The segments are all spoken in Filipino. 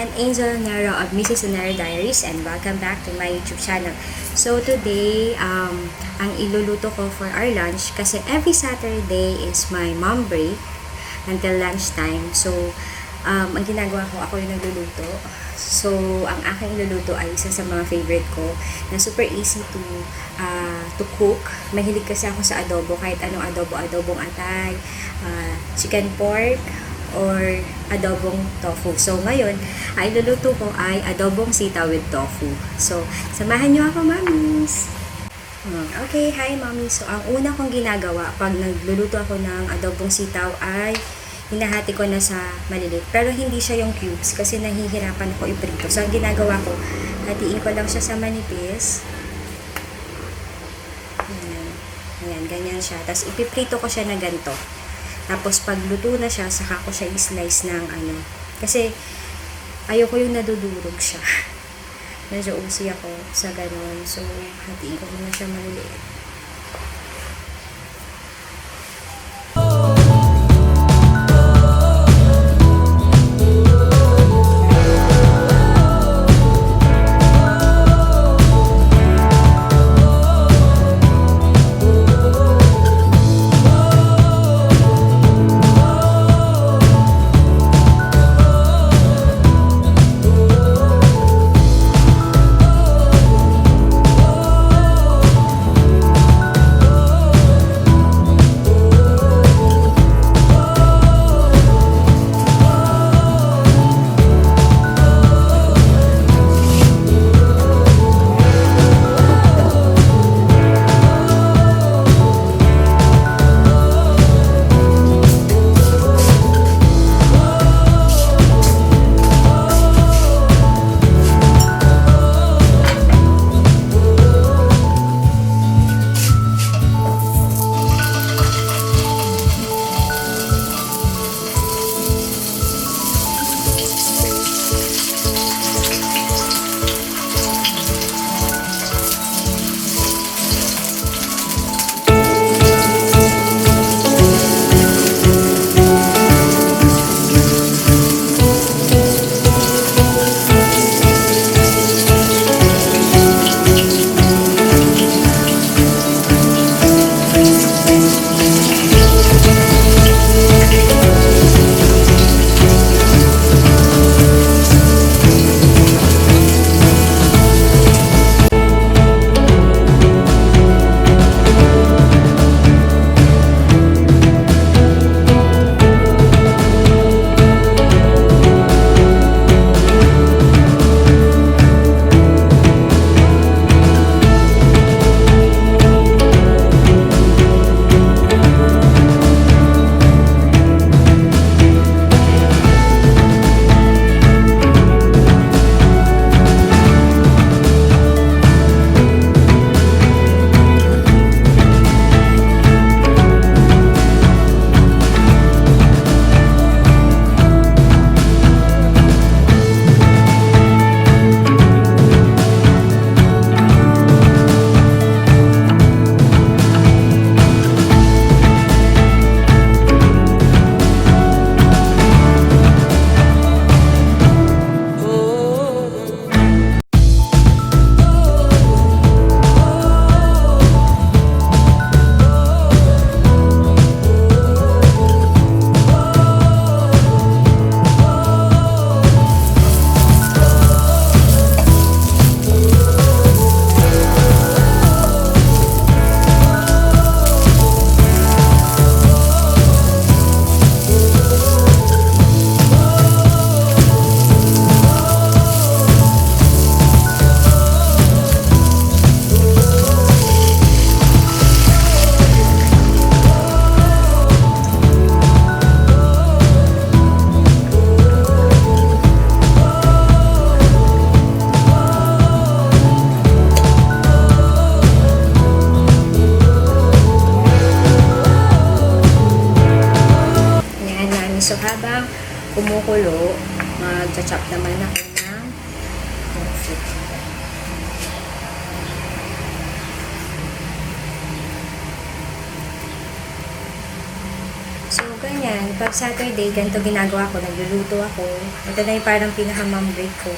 again, Angel Enero of MrsEneroDiaries, and welcome back to my YouTube channel. So today, ang iluluto ko for our lunch, kasi every Saturday is my mom break until lunchtime. So, ang ginagawa ko, ako yung nagluluto. So, ang aking iluluto ay isa sa mga favorite ko na super easy to cook. Mahilig kasi ako sa adobo, kahit anong adobo, adobong atay, chicken pork, or adobong tofu. So, ngayon, ang iluluto ko ay adobong sitaw with tofu. So, samahan nyo ako, mommies! Okay, hi, mommy. So, ang una kong ginagawa pag nagluluto ako ng adobong sitaw ay hinahati ko na sa maliliit. Pero hindi siya yung cubes kasi nahihirapan ako iprito. So, ang ginagawa ko, hatiin ko lang siya sa manipis. Ayan, ganyan siya. Tapos, ipiprito ko siya na ganito. Tapos, pag luto na siya, saka ko siya i-slice ng Kasi, ayoko yung nadudurog siya. Medyo usi ako sa ganun. So, hatiin ko muna siya maliliit. So, habang kumukulo, mag-chop naman ako ng tofu. So, ganyan. pag Saturday, ganito ginagawa ko, nagluluto ako. Ito na yung parang pinaka-mom break ko.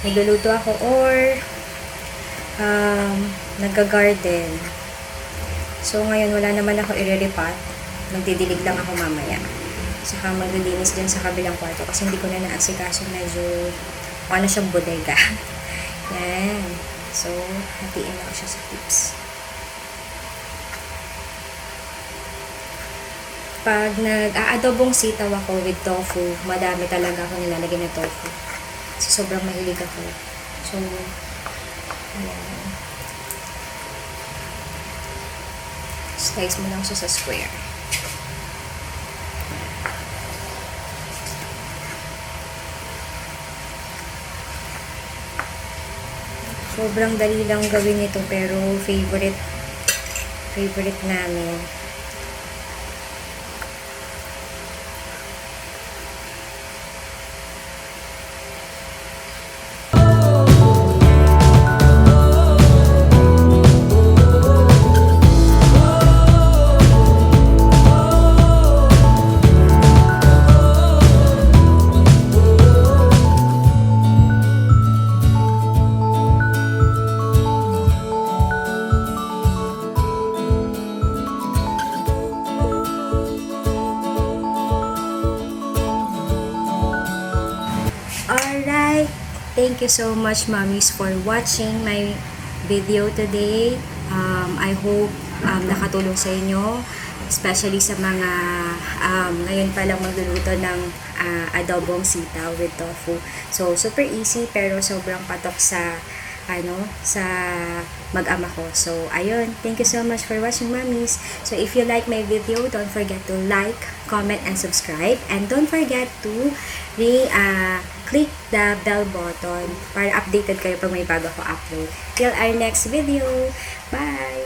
Nagluluto ako or nagga-garden. So, ngayon wala naman ako i-repot. Magdidilig lang ako mamaya. Saka maglilinis din sa kabilang kwarto kasi hindi ko na naasikaso, medyo ano siyang bodega. Yan. So, hatiin ako siya sa tips. Pag nag-aadobong sitaw ako with tofu, madami talaga ako nilalagay na tofu. So, sobrang mahilig ako. So, ayan. Slice mo lang siya sa square. Sobrang dali lang gawin ito pero favorite namin. Alright, thank you so much, Mommies, for watching my video today. I hope nakatulong sa inyo, especially sa mga ngayon pa lang magluluto ng adobong sitaw with tofu. So, super easy pero sobrang patok sa sa mag-ama ko. So, ayun. Thank you so much for watching, Mommies. So, if you like my video, don't forget to like, comment, and subscribe. And don't forget to click the bell button para updated kayo pag may bago ko upload. Till our next video. Bye!